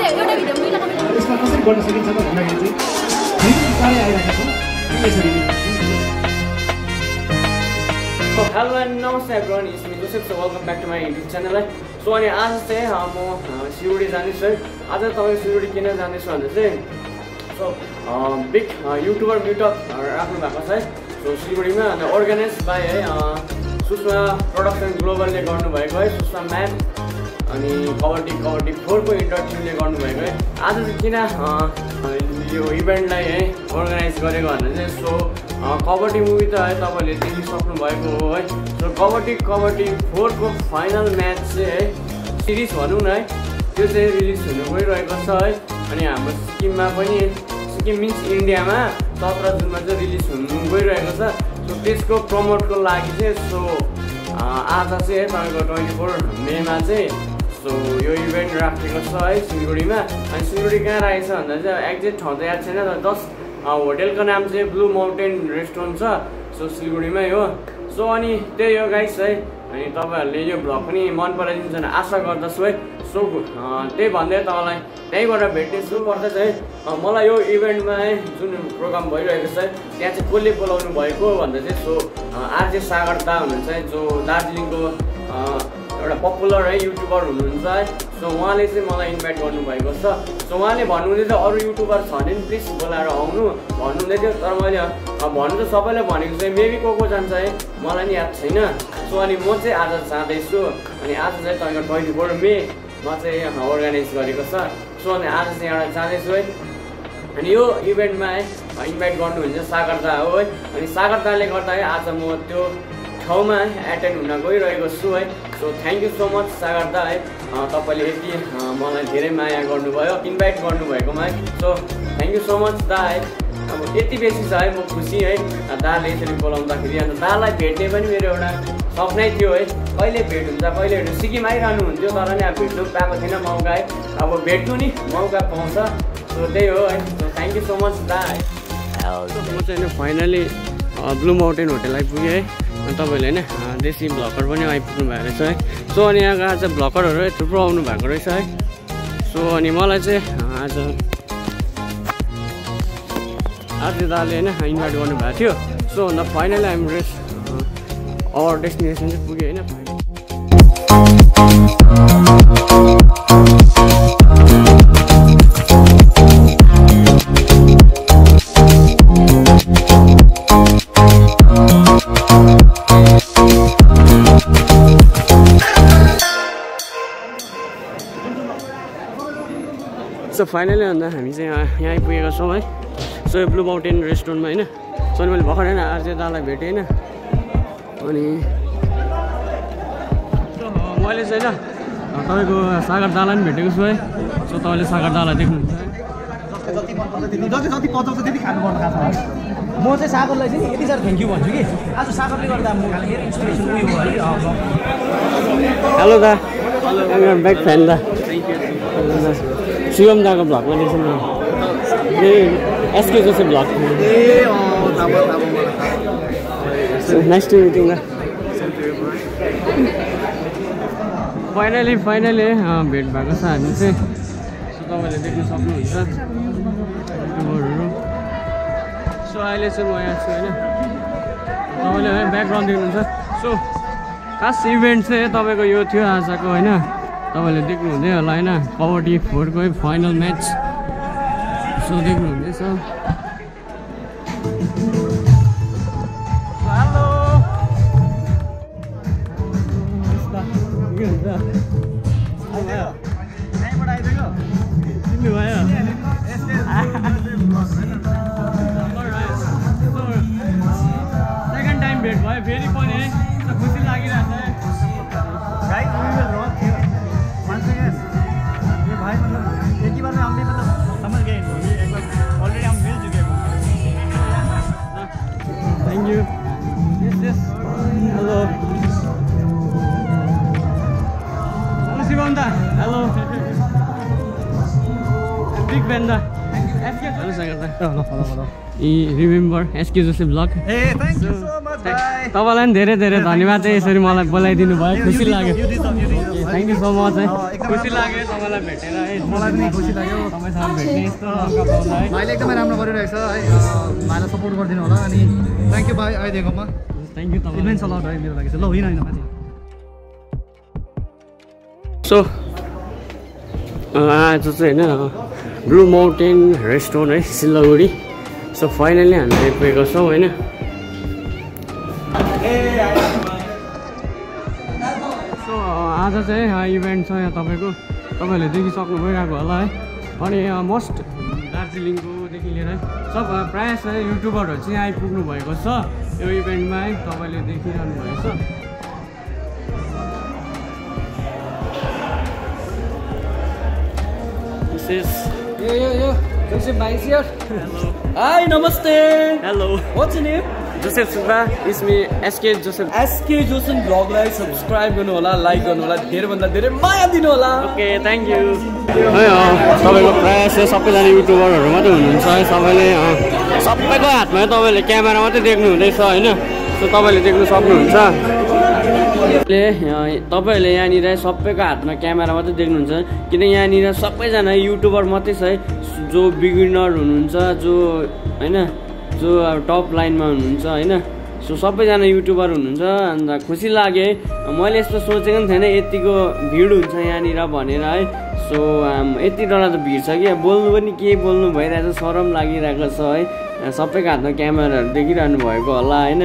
एउटा भिडियो मैले कमेन्ट यसमा कसरी गर्न सकिन्छ त भन्दाखेरि चाहिँ साह्रै आइरहेको छ यसरी Hello and namaste everyone, it's me Joseph, so welcome back to my YouTube channel. So अनि आज चाहिँ म सिलगढी जानेछु है। आज तपाईँ सिलगढी किन जानेछु भन्दा चाहिँ सो बिग युट्युबर मिटअप राख्नु भएको छ है। सो सिलगढीमा अनि अर्गनाइज बाई है सुषमा प्रोडक्सन ग्लोबलले गर्नुभएको है। सुषमा म्याम अनि कबड्डी 4 को इन्टर टिमले गर्नुभएको है। आज चाहिँ किन यो इभेन्टलाई है अर्गनाइज गरेको भन्दा चाहिँ सो कबड्डी मुभी त है तपाईँले देखिसक्नु भएको हो है। सो कबड्डी 4 को फाइनल म्याच चाहिँ है सिरिज भनौँ न है त्यो चाहिँ रिलिज हुनु गइरहेको छ है। अनि हाम्रो सिक्किममा पनि सिक्किम मिन्स इन्डियामा 17 जुनमा चाहिँ रिलिज हुनु गइरहेको छ। सो त्यसको प्रमोटको लागि चाहिँ सो आज चाहिँ है तपाईँको 24 मेमा चाहिँ सो यो इभेन्ट राखेको छ है सिलगढीमा। अनि सिलगढी कहाँ राखेको छ भन्दा चाहिँ एक्ज्याक्ट ठाउँ त याद छैन तर 10 होटेलको नाम चाहिँ ब्लू माउन्टेन रेस्टुरेन्ट छ सो सिलगढीमै हो। सो अनि त्यही हो गाइस है। अनि तपाईँहरूले यो भ्लग पनि मन पराइदिन्छ भने आशा गर्दछु है। सो त्यही भन्दै तपाईँलाई त्यहीँबाट भेट्नेछु पर्दा चाहिँ मलाई यो इभेन्टमा है जुन प्रोग्राम भइरहेको छ त्यहाँ चाहिँ कसले बोलाउनु भएको भन्दा चाहिँ सो आरजे सागर दा हुनुहुन्छ है जो दार्जिलिङको एउटा पपुलर है युट्युबर हुनुहुन्छ है। सो उहाँले चाहिँ मलाई इन्भाइट गर्नुभएको छ। सो उहाँले भन्नुहुँदै थियो अरू युट्युबर छ भने प्लिज बोलाएर आउनु भन्नुहुँदै थियो तर मैले भन्नु त सबैलाई भनेको चाहिँ मेबी को जान्छ है मलाई नि याद छैन। सो अनि म चाहिँ आज जाँदैछु। अनि आज चाहिँ तपाईँको 24 मेमा चाहिँ अर्गनाइज गरेको छ। सो अनि आज चाहिँ एउटा जाँदैछु है। अनि यो इभेन्टमा है इन्भाइट गर्नुहुन्छ सागर दा हो है। अनि सागर दाले गर्दा है आज म त्यो ठाउँमा एटेन्ड हुन गइरहेको छु है। So thank you so much Sagar दा है तपाईँले यति मलाई धेरै माया गर्नुभयो इन्भाइट गर्नुभएकोमा है। So thank you so much दा है। अब यति बेसी छ है म खुसी है दाले यसरी बोलाउँदाखेरि। अन्त दालाई भेट्ने पनि मेरो एउटा सपनै थियो है कहिले भेट हुन्छ कहिले भेट्नु सिक्किम आइरहनु हुन्थ्यो तर नि अब भेट्नु पाएको थिएन मौका है। अब भेट्नु नि मौका पाउँछ। सो त्यही हो है। So thank you so much दा है। म चाहिँ फाइनली ब्लू माउन्टेन होटेल आइपुगेँ है। तपाईँहरूले होइन देशी भ्लगर पनि आइपुग्नु भएको रहेछ है। सो अनि यहाँको आज भ्लगरहरू थुप्रो आउनु भएको रहेछ है। सो अनि मलाई चाहिँ आज दाले होइन इन्भाइट गर्नुभएको थियो। सो अन्त finally I'm rest our destination चाहिँ पुगेँ होइन। सो फाइनली अन्त हामी चाहिँ यहाँ आइपुगेको छौँ है। सो यो ब्लू माउन्टेन रेस्टुरेन्टमा होइन। सो अनि मैले भर्खर होइन आज दालाई भेटेँ होइन। अनि मैले चाहिँ होइन तपाईँको सागर दालाई पनि भेटेको छु है। सो तपाईँले सागर दालाई देख्नुहुन्छ है। जति पचाउँछ त्यति खानुपर्छ खासमा। म चाहिँ सागरलाई चाहिँ यति साह्रो थ्याङ्क यू भन्छु कि आज सागरले गर्दा म मेरो इन्सपिरेसन उयो हो है। हेलो दा ब्याक फ्यान दा शिवम दाको भ्लगमा देख्छ नि ए एसके जस्तो भ्लग नाइस टु मिटिङ दा। फाइनली भेट भएको छ हामी चाहिँ। सो तपाईँले देख्न सक्नुहुन्छ युट्युबरहरू। सो अहिले चाहिँ म यहाँ छु होइन तपाईँले है ब्याकग्राउन्ड देख्नुहुन्छ। सो खास इभेन्ट चाहिँ तपाईँको यो थियो आजको होइन। तपाईँले देख्नुहुँदै होला होइन कबड्डी 4 को फाइनल म्याच। सो देख्नुहुँदैछ। हेलो के हुन्छ चिन्नुभयो सेकेन्ड टाइम भेट भयो फेरि पनि है खुसी लागिरहेको छ। भाई मतलब एक ही बार में हमने मतलब समझ गए एक बार ऑलरेडी हम मिल चुके हैं। Thank you. Yes hello Shivam दा हेलो बिग फ्यान दा। हेलो सागर दा रिमेम्बर एसके जोसे ब्लग। ए थ्याङ्क यू सो मच भाइ। तपाईँलाई पनि धेरै धेरै धन्यवाद है यसरी मलाई बोलाइदिनु भयो खुसी लाग्यो। थ्याङ्क यू सो मच है। खुसी लाग्यो तपाईँलाई भेटेर है मलाई पनि खुसी लाग्यो तपाईँसँग भेट्ने यस्तो मौका पाउँदा है भाइले एकदमै राम्रो गरिरहेछ है भाइलाई सपोर्ट गरिदिनु होला अनि थ्याङ्क यू भाइ आइदिएकोमा थ्याङ्क यू तपाईँ इमेन्स अलर्ट है मेरो लागि चाहिँ ल होइन माथि सो आज चाहिँ होइन ब्लू माउन्टेन रेस्टुरेन्ट है सिलगढी सो फाइनली हामी आइपुगेको छौँ होइन सो आज चाहिँ इभेन्ट छ यहाँ तपाईँहरूले देखिसक्नु भइरहेको होला है अनि मोस्ट दार्जिलिङकोदेखि लिएर है सब प्रायः चाहिँ युट्युबरहरू चाहिँ आइपुग्नु भएको छ यो इभेन्टमा है तपाईँले देखिरहनु भएको छ Yo, Joseph Bhai is here. Hello. Hi, namaste. Hello. What's your name? Joseph Suba, it's me, SK Joseph. SK Joseph vlog लाई subscribe गर्नु होला, like गर्नु होला, धेरै भन्दा धेरै माया दिनु होला. Okay, thank you. है तपाईको प्रायः चाहिँ सबैजना युट्युबरहरू मात्रै हुनुहुन्छ है सबैको हातमा तपाईले क्यामेरा मात्रै देख्नु हुँदैछ हैन सो तपाईले देख्नु सक्नुहुन्छ तपाईहरुले यहाँनिर सबैको हातमा क्यामेरा मात्रै देख्नुहुन्छ किन यहाँनिर सबैजना युट्युबर मात्रै छ है जो बिगिनर हुनुहुन्छ जो हैन जो टप लाइनमा हुनुहुन्छ हैन सो सबैजना युट्युबर हुनुहुन्छ अन्त खुसी लाग्यो मैले यस्तो सोचेको पनि थिएन यतिको भिड हुन्छ यहाँनिर भनेर है सो यति डरा त भिड छ कि बोल्नु पनि के बोल्नु भइरहेछ शरम लागिरहेको छ है सबैको हातमा क्यामेराहरू देखिरहनु भएको होला हैन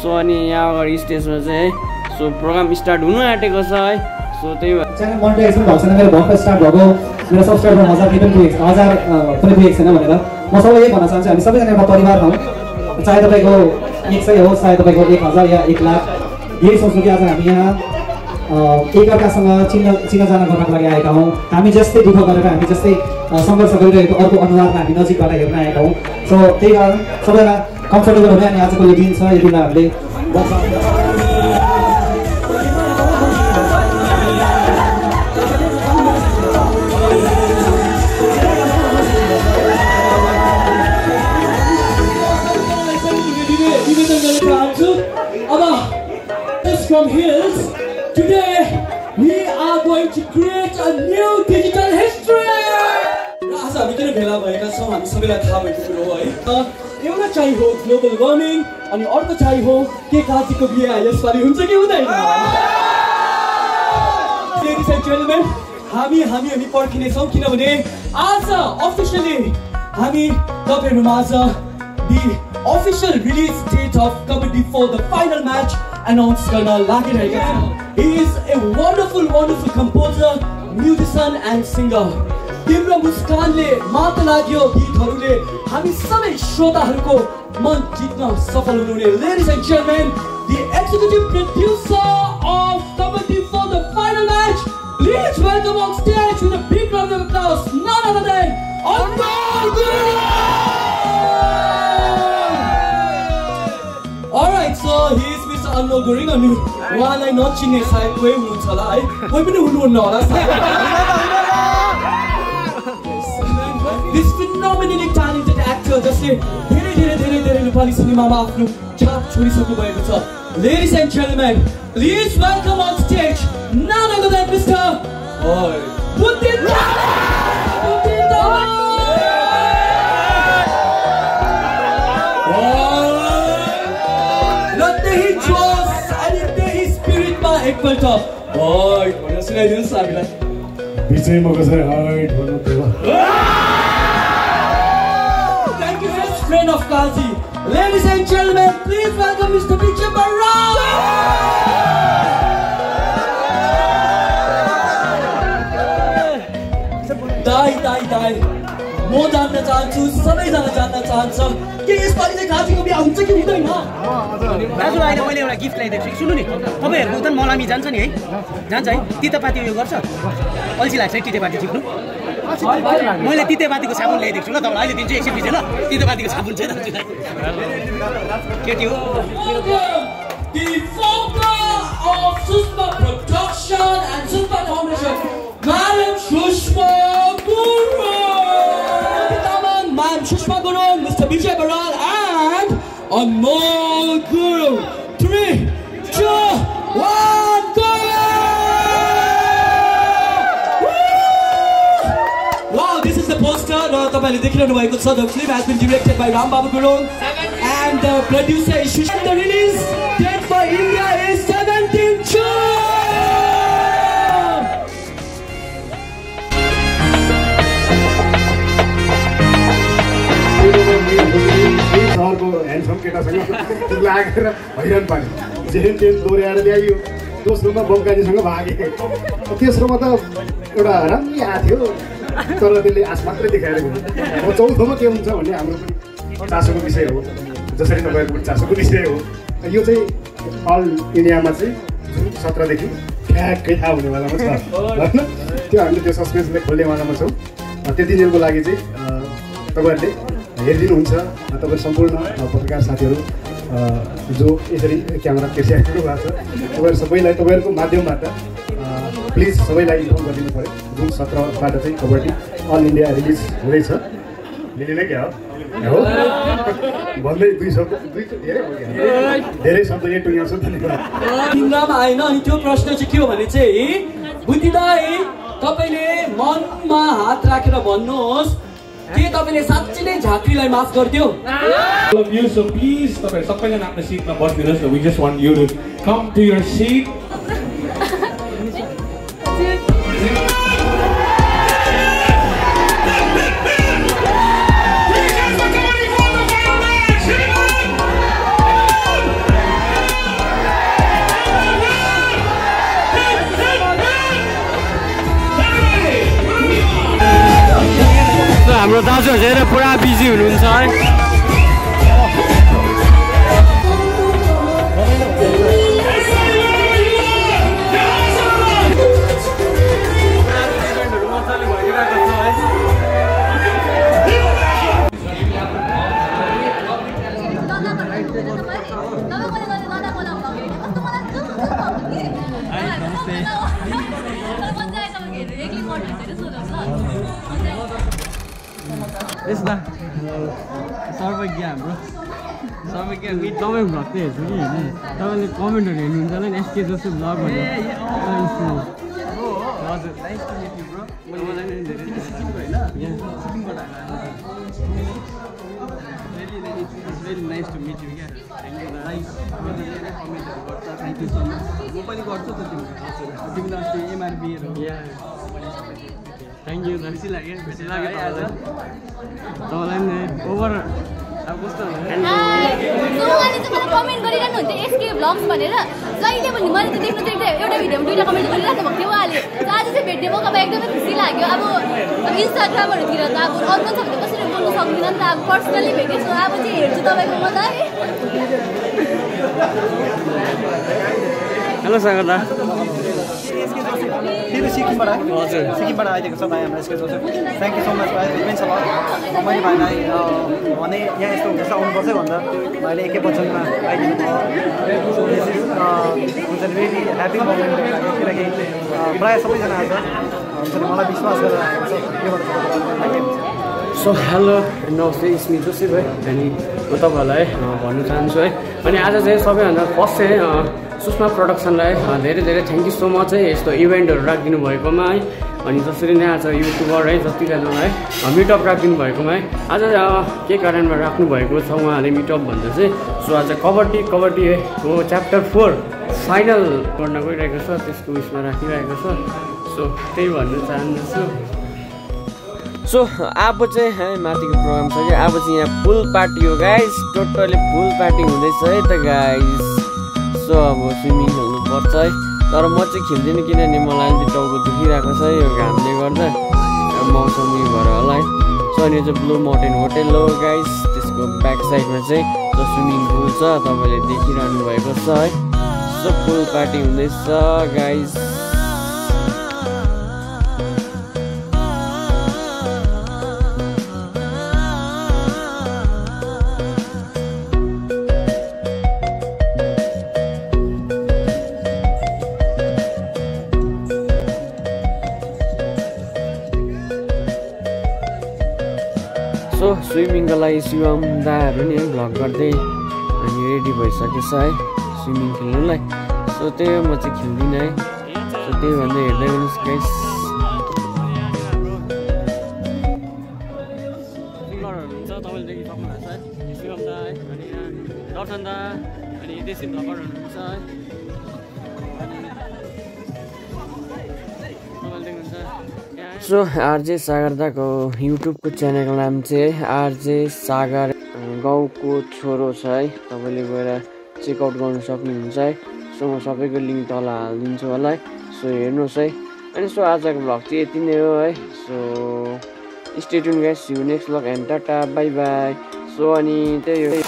सो अनि यहाँ अगाडि स्टेजमा चाहिँ है सो प्रोग्राम स्टार्ट हुनु आँटेको छ है सो त्यही भएर च्यानल मोनेटाइजेसन भएको छैन मेरो भर्खर स्टार्ट भएको मेरो सब्सक्राइबर 1000 पनि पुगेको छैन भनेर म सबैले यही भन्न चाहन्छु हामी सबैजना एउटा परिवार हौँ चाहे तपाईँको 100 होस् चाहे तपाईँको 1000 या 1 लाख यही सोच्नु कि आज हामी यहाँ एकअर्कासँग चिनाजाना गर्नको लागि आएका हौँ हामी जस्तै दुःख गरेर हामी जस्तै सङ्घर्ष गरिरहेको अर्को अनुहारमा हामी नजिकबाट हेर्न आएका हौँ सो त्यही कारण सबैलाई कम्फर्टेबल हुने अनि आजको यो दिन छ यो दिनलाई हामीले From Hills, today we are going to create a new digital history. आज हामी किन भेला भएका छौँ हामी सबैलाई थाहा भएको कुरो हो है एउटा चाहिँ हो ग्लोबल वार्मिङ अनि अर्को चाहिँ हो के काजीको बिहा यसपालि हुन्छ कि हुँदैन लेडिज एन्ड जेन्टलमेन हामी पर्खिने छौँ किनभने आज अफिसियली हामी तपाईँहरूमाझ the official release date of Kabbadi for the final match announced गर्न लागिरहेका छौँ. He is a wonderful composer, musician and singer. तिम्रो मुस्कानले मात्र लाग्यो गीतहरूले हामी सबै श्रोताहरूको मन जित्न सफल हुनुहुने. Ladies and gentlemen, the executive producer of Kabbadi for the final match, please welcome on stage with a big round of applause none other than Alright, so he is Mr. Anmol Guring and उहाँलाई नचिन्ने सायद कोही हुनुहुन्छ होला है कोही पनि हुनुहुन्न होला This phenomenally talented actor जसले धेरै नेपाली सिनेमामा आफ्नो छाप छोडिसक्नु भएको छ. Ladies and gentlemen, please welcome on stage none other than Mr. Putin. एकपल्ट हाइट भनेर सुनाइदिनुहोस् हामीलाई बिचैमा कसरी हाइट भन्नु त Thank you best friend of Kazi. Ladies and gentlemen, please welcome Mr. Vijay Barra. दाइ म जान्न चाहन्छु सबैजना जान्न चाहन्छ के यसपालि चाहिँ काजीको बिहा हुन्छ कि हुँदैन दाजु अहिले मैले एउटा गिफ्ट ल्याइदिएको छु सुन्नु नि तपाईँहरूको उता मलामी जान्छ नि है जान्छ है तितेपाती उयो गर्छ अल्छी लाग्छ है तितेपाती टिप्नु मैले तितेपातीको साबुन ल्याइदिएको छु ल तपाईँलाई अहिले दिन्छु एकछिन पछि ल तितेपातीको साबुन चाहिँ दाजुलाई केटी हो The founder of Susma Production and Susma Foundation, Madam Shushma Guru. Madam Shushma Guru, Mr. Vijay Baral and Anmol Guru. 3, 2, 1, go! र तपाईहरुले देखिरहनु भएको छ the film has been directed by Ram Babu Gurung and the producer is Shushan. The release date for India is 17th June. सहरको handsome केटासँग लागेर हैरान पानी जेन तेन दोहोऱ्याएर ल्याइयो दोस्रोमा बङ्गालीसँग भागे तेस्रोमा त एउटा राम्रै आएको थियो तर त्यसले आश मात्रै देखाएर गयो अब चौथोमा के हुन्छ भन्ने हाम्रो पनि चासोको विषय हो जसरी तपाईँहरूको पनि चासोको विषय हो यो चाहिँ अल इन्डियामा चाहिँ जुन 17 देखि ठ्याक्कै थाहा हुनेवालामा छ होइन त्यो हामीले त्यो सस्पेन्सलाई खोल्नेवालामा छौँ त्यति दिनको लागि चाहिँ तपाईँहरूले हेरिदिनुहुन्छ तपाईँ सम्पूर्ण पत्रकार साथीहरू जो यसरी क्यामेरा केसिराख्नु भएको छ तपाईँहरू सबैलाई तपाईँहरूको माध्यमबाट प्लिज सबैलाई इन्फर्म गरिदिनु पऱ्यो जुन 17बाट चाहिँ कबड्डी अल इन्डिया रिलिज हुँदैछ लिने क्या हो भन्दै 2 शब्द धेरै शब्द यही टुङ्ग्याउँछ धन्यवाद तिम्रामा आएन अनि त्यो प्रश्न चाहिँ के हो भने चाहिँ बुद्धि दाइ तपाईँले मनमा हात राखेर भन्नुहोस् के तपाईले साच्चै नै झाँक्रीलाई माफ गर्दियो All of you, so please, सबैजना आफ्नो सिटमा बस्दिनुहोस् न. We just want you to come to your seat. हाम्रो दाजुहरू चाहिँ पुरा बिजी हुनुहुन्छ है यस्ता सर्वज्ञ हाम्रो सर्वज्ञ मिट तपाईँ भ्लग चाहिँ हेर्छु कि तपाईँले कमेन्टहरू हेर्नुहुन्छ होला नि एसके जस्तो भ्लगहरू हजुर very nice to meet you क्या थ्याङ्क यू सो मच म पनि गर्छु त तिमीले अस्ति एमआरबीहरू थ्याङ्क यू खुसी लाग्यो तपाईँलाई नि ओभर अब कस्तो कमेन्ट गरिरहनु हुन्छ एसके भ्लग्स भनेर जहिले पनि मैले त देख्नु एउटा भिडियोमा 2टा कमेन्ट गरिरहनु भएको थियो उहाँले आज चाहिँ भेट्ने मौकामा एकदमै खुसी लाग्यो अब इन्स्टाग्रामहरूतिर त अब अरू छ भने कसरी बोल्नु सक्दिनँ नि त अब पर्सनली भेटेछु अब चाहिँ हेर्छु तपाईँको मजा हेलो सागरदा सिक्किमबाट आइदिएको छ भाइ हाम्रो SK Joseph thank you so much भाइ इमेन्स अल मैले भाइलाई भने यहाँ यस्तो हुँदैछ आउनुपर्छ भन्दा भाइले एकै वचनमा आइदिनु हुन्छ रियली ह्याप्पी मोमेन्ट लाग्यो किनकि प्रायः सबैजना आउँछ हुन्छ मलाई विश्वास गरेर आएको छ सो हेलो नमस्ते इस्मी जोसेफ है अनि म तपाईँहरूलाई भन्नु चाहन्छु है अनि आज चाहिँ सबैभन्दा फर्स्ट चाहिँ सुषमा प्रोडक्सनलाई धेरै धेरै थ्याङ्क यू सो मच है यस्तो इभेन्टहरू राखिदिनु भएकोमा है अनि जसरी नै आज युट्युबर है जतिजनालाई मिटअप राखिदिनु भएकोमा है आज के कारणमा राख्नु भएको छ उहाँहरूले मिटअप भन्दा चाहिँ सो आज कबड्डी है हो च्याप्टर 4 फाइनल गर्न गइरहेको छ त्यसको उयसमा राखिरहेको छ सो त्यही भन्नु चाहन्छु सो अब चाहिँ है माथिको प्रोग्राम छ कि अब चाहिँ यहाँ फुल पार्टी हो गाइस टोटली फुल पार्टी हुँदैछ है त गाइस सो अब स्विमिङ खेल्नु पर्छ है तर म चाहिँ खेल्दिनँ किनभने मलाई अलिक टाउको दुखिरहेको छ यो घामले गर्दा मौसम उयो भएर होला है सो अनि चाहिँ ब्लू माउन्टेन होटेल हो गाइस त्यसको ब्याक साइडमा चाहिँ जो स्विमिङ पुल छ तपाईँले देखिरहनु भएको छ है सो फुल पार्टी हुँदैछ गाइस सो स्विमिङको लागि शिवम दाहरू नि भ्लग गर्दै अनि रेडी भइसकेछ है स्विमिङ खेल्नुलाई सो त्यही हो म चाहिँ खेल्दिनँ है सो त्यही भन्दै हेर्दै गर्नुहोस् गाइस मथन दा अनि देशी भ्लगर हुनुहुन्छ है सो आरजे सागर दाको युट्युबको च्यानलको नाम चाहिँ आरजे सागर गाउँको छोरो छ है तपाईँले गएर चेकआउट गर्नु सक्नुहुन्छ है सो म सबैको लिङ्क तल हालिदिन्छु होला है सो हेर्नुहोस् है अनि सो आजको भ्लग चाहिँ यति नै हो है so stay tune guys see you next vlog and tata bye bye so अनि त्यही हो